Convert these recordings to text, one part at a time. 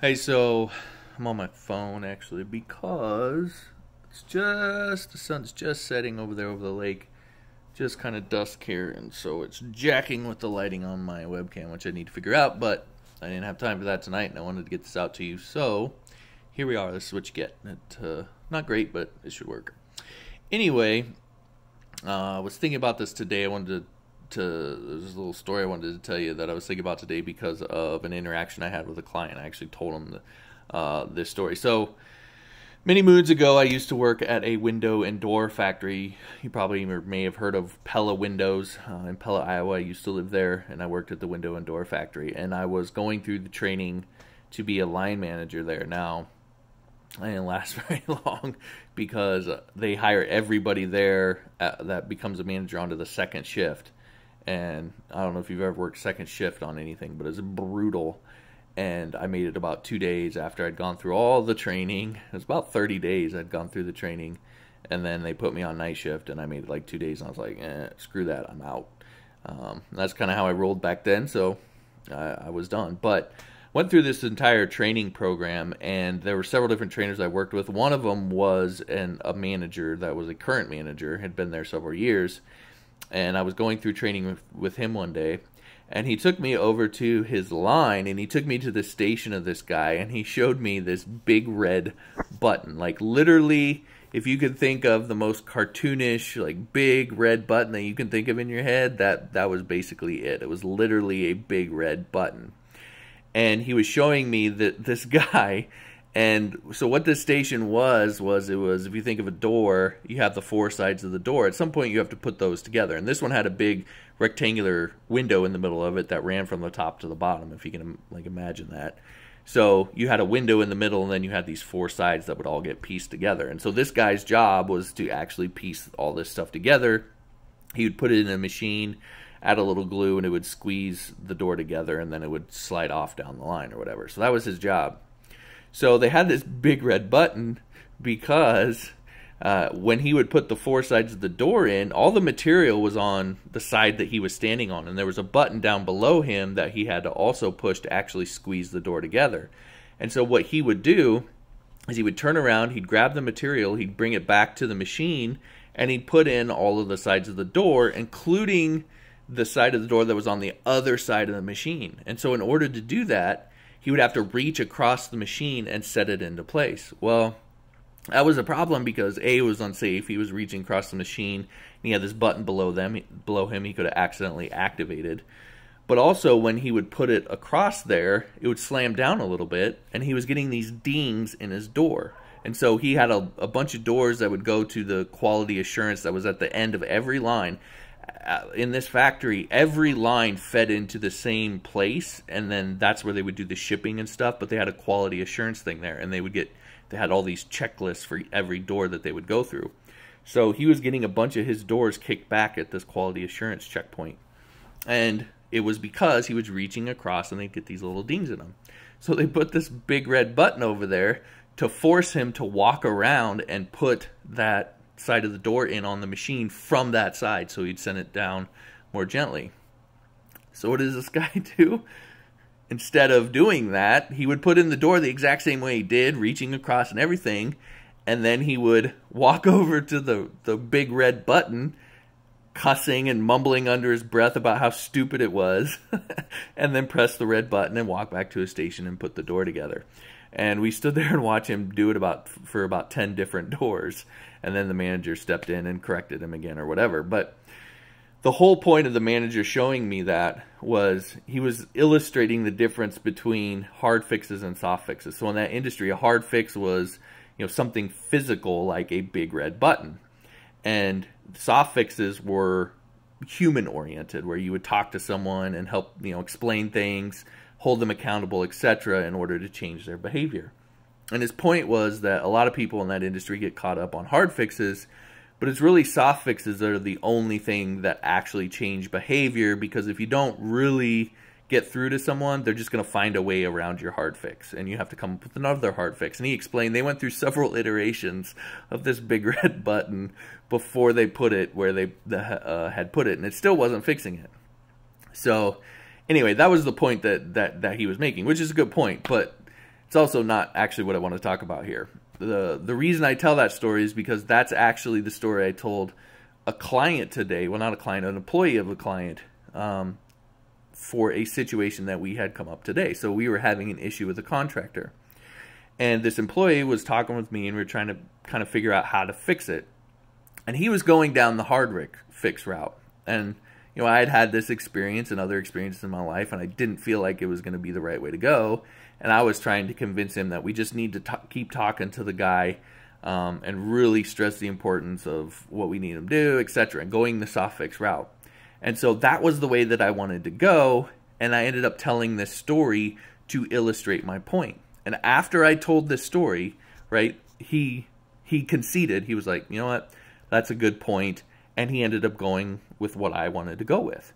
Hey, so I'm on my phone actually because the sun's just setting over there over the lake, just kind of dusk here, and so it's jacking with the lighting on my webcam, which I need to figure out, but I didn't have time for that tonight, and I wanted to get this out to you, so here we are. This is what you get. Not great, but it should work. Anyway, I was thinking about this today. There's a little story I wanted to tell you that I was thinking about today because of an interaction I had with a client. I actually told him this story. So many moons ago, I used to work at a window and door factory. You probably may have heard of Pella Windows in Pella, Iowa. I used to live there, and I worked at the window and door factory. And I was going through the training to be a line manager there. Now, I didn't last very long because they hire everybody there that becomes a manager onto the second shift. And I don't know if you've ever worked second shift on anything, but it's brutal. And I made it about 2 days after I'd gone through all the training. It was about 30 days I'd gone through the training. And then they put me on night shift, and I made it like 2 days. And I was like, screw that, I'm out. That's kind of how I rolled back then, so I was done. But went through this entire training program, and there were several different trainers I worked with. One of them was a manager that was a current manager, had been there several years. And I was going through training with him one day, and he took me over to his line, and he took me to the station of this guy, and he showed me this big red button. Like, literally, if you could think of the most cartoonish, like, big red button that you can think of in your head, that was basically it. It was literally a big red button. And he was showing me this guy. And so what this station was if you think of a door, you have the four sides of the door. At some point, you have to put those together. And this one had a big rectangular window in the middle of it that ran from the top to the bottom, if you can like imagine that. So you had a window in the middle, and then you had these four sides that would all get pieced together. And so this guy's job was to actually piece all this stuff together. He would put it in a machine, add a little glue, and it would squeeze the door together, and then it would slide off down the line or whatever. So that was his job. So they had this big red button because when he would put the four sides of the door in, all the material was on the side that he was standing on. And there was a button down below him that he had to also push to actually squeeze the door together. And so what he would do is he would turn around, he'd grab the material, he'd bring it back to the machine, and he'd put in all of the sides of the door, including the side of the door that was on the other side of the machine. And so in order to do that, he would have to reach across the machine and set it into place. Well, that was a problem because A, it was unsafe. He was reaching across the machine, and he had this button below him he could have accidentally activated. But also, when he would put it across there, it would slam down a little bit, and he was getting these dings in his door. And so he had a bunch of doors that would go to the quality assurance that was at the end of every line. In this factory, every line fed into the same place, and then that's where they would do the shipping and stuff, but they had a quality assurance thing there, and they had all these checklists for every door that they would go through. So he was getting a bunch of his doors kicked back at this quality assurance checkpoint, and it was because he was reaching across and they'd get these little dings in them. So they put this big red button over there to force him to walk around and put that side of the door in on the machine from that side, so he'd send it down more gently. So what does this guy do? Instead of doing that, he would put in the door the exact same way he did, reaching across and everything, and then he would walk over to the big red button, cussing and mumbling under his breath about how stupid it was, and then press the red button and walk back to his station and put the door together. And we stood there and watched him do it for about 10 different doors. And then the manager stepped in and corrected him again or whatever. But the whole point of the manager showing me that was he was illustrating the difference between hard fixes and soft fixes. So in that industry, a hard fix was, something physical like a big red button. And soft fixes were human-oriented, where you would talk to someone and help, explain things, hold them accountable, etc., in order to change their behavior. And his point was that a lot of people in that industry get caught up on hard fixes, but it's really soft fixes that are the only thing that actually change behavior, because if you don't really get through to someone, they're just going to find a way around your hard fix, and you have to come up with another hard fix. And he explained they went through several iterations of this big red button before they put it where they had put it, and it still wasn't fixing it. So anyway, that was the point that he was making, which is a good point, but It's also not actually what I want to talk about here. The reason I tell that story is because that's actually the story I told a client today. Well, not a client, an employee of a client, for a situation that we had come up today. So we were having an issue with a contractor. And this employee was talking with me, and we were trying to kind of figure out how to fix it. And he was going down the hard fix route. And, you know, I had had this experience and other experiences in my life, and I didn't feel like it was going to be the right way to go. And I was trying to convince him that we just need to keep talking to the guy and really stress the importance of what we need him to do, etc., and going the soft fix route. And so that was the way that I wanted to go, and I ended up telling this story to illustrate my point. And after I told this story, right, he conceded. He was like, you know what, that's a good point. And he ended up going with what I wanted to go with.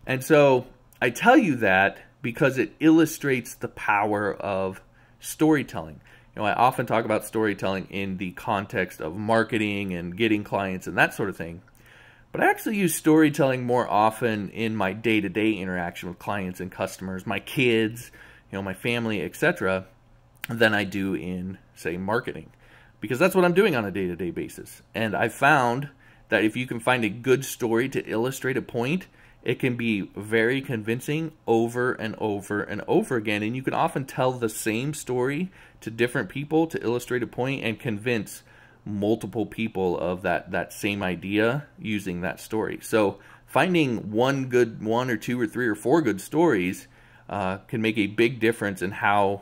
And so I tell you that because it illustrates the power of storytelling. You know, I often talk about storytelling in the context of marketing and getting clients and that sort of thing. But I actually use storytelling more often in my day-to-day interaction with clients and customers, my kids, you know, my family, etc., than I do in, say, marketing. Because that's what I'm doing on a day-to-day basis. And I found that if you can find a good story to illustrate a point, it can be very convincing over and over and over again. And you can often tell the same story to different people to illustrate a point and convince multiple people of that same idea using that story. So finding one or two or three or four good stories can make a big difference in how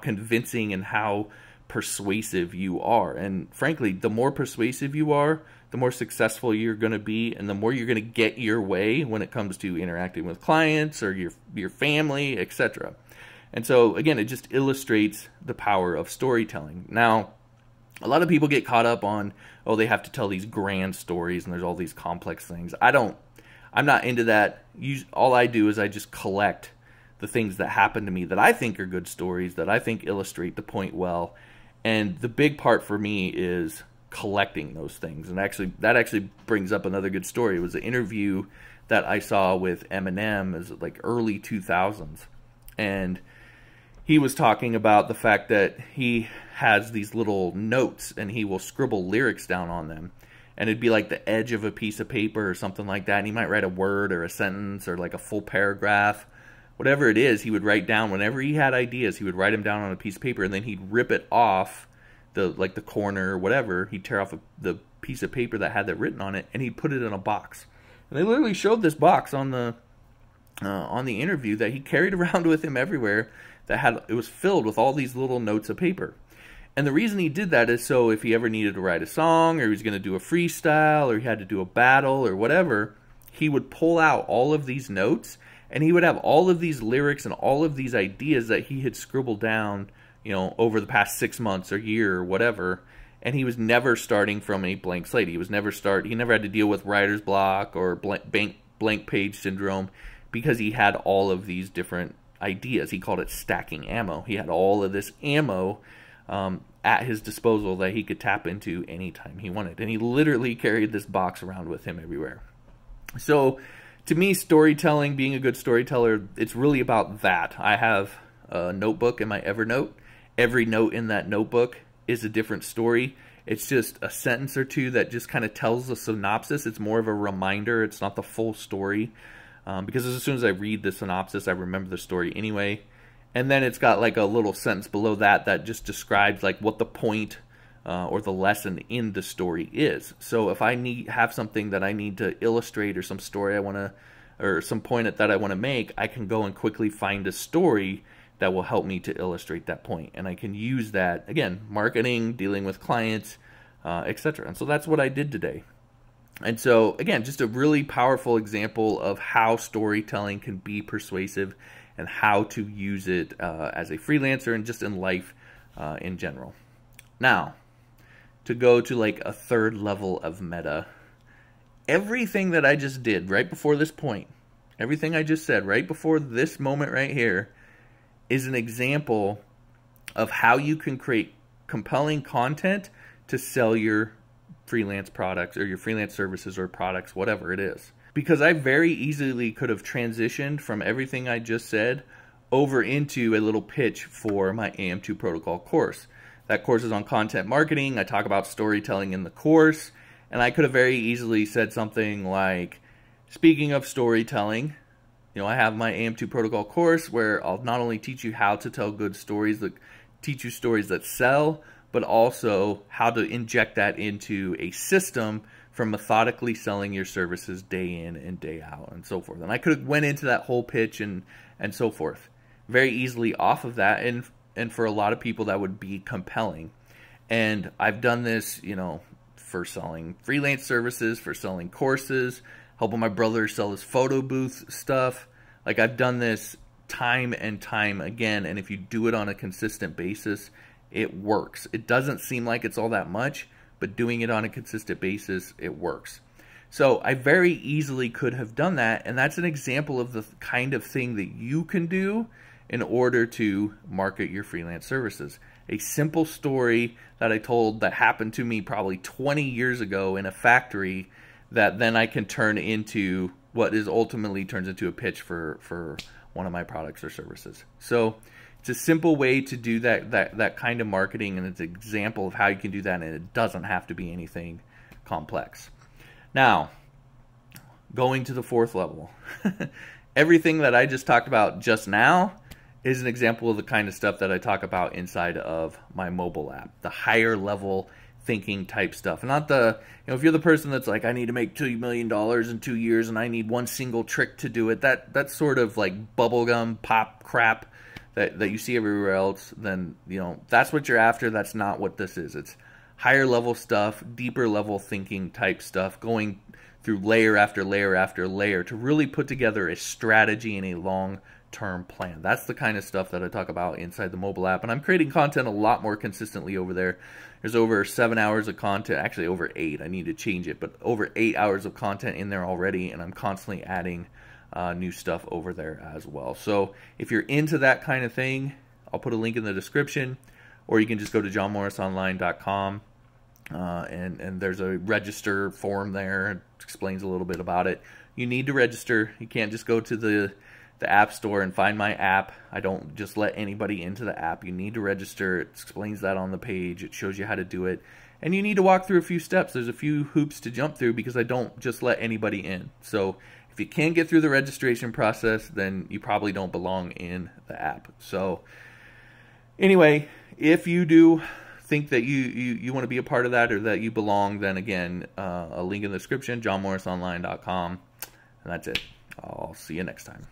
convincing and how persuasive you are. And frankly, the more persuasive you are, the more successful you're going to be, and the more you're going to get your way when it comes to interacting with clients or your family, etc. And so again, it just illustrates the power of storytelling. Now, a lot of people get caught up on, oh, they have to tell these grand stories and there's all these complex things. I'm not into that. All I do is I just collect the things that happen to me that I think are good stories, that I think illustrate the point well. And the big part for me is collecting those things. And that actually brings up another good story. It was an interview that I saw with Eminem as like early 2000s. And he was talking about the fact that he has these little notes and he will scribble lyrics down on them. And it'd be like the edge of a piece of paper or something like that. And he might write a word or a sentence or like a full paragraph. Whatever it is, he would write down. Whenever he had ideas, he would write them down on a piece of paper, and then he'd rip it off the corner or whatever. He'd tear off the piece of paper that had that written on it, and he'd put it in a box. And they literally showed this box on the interview that he carried around with him everywhere. It was filled with all these little notes of paper. And the reason he did that is so if he ever needed to write a song, or he was going to do a freestyle, or he had to do a battle or whatever, he would pull out all of these notes. And he would have all of these lyrics and all of these ideas that he had scribbled down, you know, over the past 6 months or year or whatever. And he was never starting from a blank slate. He never had to deal with writer's block or blank page syndrome because he had all of these different ideas. He called it stacking ammo. He had all of this ammo at his disposal that he could tap into anytime he wanted. And he literally carried this box around with him everywhere. So to me, storytelling, being a good storyteller, it's really about that. I have a notebook in my Evernote. Every note in that notebook is a different story. It's just a sentence or two that just kind of tells the synopsis. It's more of a reminder. It's not the full story. Because as soon as I read the synopsis, I remember the story anyway. And then it's got like a little sentence below that just describes like what the point or the lesson in the story is. So if I have something that I need to illustrate or some story or some point that I want to make, I can go and quickly find a story that will help me to illustrate that point. And I can use that, again, marketing, dealing with clients, etc. And so that's what I did today. And so, again, just a really powerful example of how storytelling can be persuasive and how to use it as a freelancer and just in life in general. Now, to go to like a third level of meta, everything that I just did right before this point, everything I just said right before this moment right here is an example of how you can create compelling content to sell your freelance products or your freelance services or products, whatever it is. Because I very easily could have transitioned from everything I just said over into a little pitch for my AM2 protocol course. That course is on content marketing. I talk about storytelling in the course, and I could have very easily said something like, speaking of storytelling, I have my AM2 protocol course where I'll not only teach you how to tell good stories, teach you stories that sell, but also how to inject that into a system for methodically selling your services day in and day out and so forth. And I could have went into that whole pitch and so forth very easily off of that. And for a lot of people, that would be compelling. And I've done this, for selling freelance services, for selling courses, helping my brother sell his photo booth stuff. Like, I've done this time and time again. And if you do it on a consistent basis, it works. It doesn't seem like it's all that much, but doing it on a consistent basis, it works. So I very easily could have done that, and that's an example of the kind of thing that you can do in order to market your freelance services. A simple story that I told that happened to me probably 20 years ago in a factory that then I can turn into what is ultimately turns into a pitch for one of my products or services. So it's a simple way to do that kind of marketing, and it's an example of how you can do that, and it doesn't have to be anything complex. Now, going to the fourth level. Everything that I just talked about just now is an example of the kind of stuff that I talk about inside of my mobile app, the higher level thinking type stuff. Not the, if you're the person that's like, I need to make $2 million in 2 years and I need one single trick to do it, that's sort of like bubblegum pop crap that you see everywhere else, then, that's what you're after. That's not what this is. It's higher level stuff, deeper level thinking type stuff, going through layer after layer after layer to really put together a strategy and a long-term plan. That's the kind of stuff that I talk about inside the mobile app, and I'm creating content a lot more consistently over there. There's over 7 hours of content, actually over 8. I need to change it, but over 8 hours of content in there already, and I'm constantly adding new stuff over there as well. So if you're into that kind of thing, I'll put a link in the description, or you can just go to johnmorrisonline.com, and there's a register form there. It explains a little bit about it. You need to register. You can't just go to the App Store and find my app. I don't just let anybody into the app. You need to register. It explains that on the page. It shows you how to do it. And you need to walk through a few steps. There's a few hoops to jump through because I don't just let anybody in. So if you can't get through the registration process, then you probably don't belong in the app. So anyway, if you do think that you want to be a part of that or that you belong, then again, a link in the description, johnmorrisonline.com. And that's it. I'll see you next time.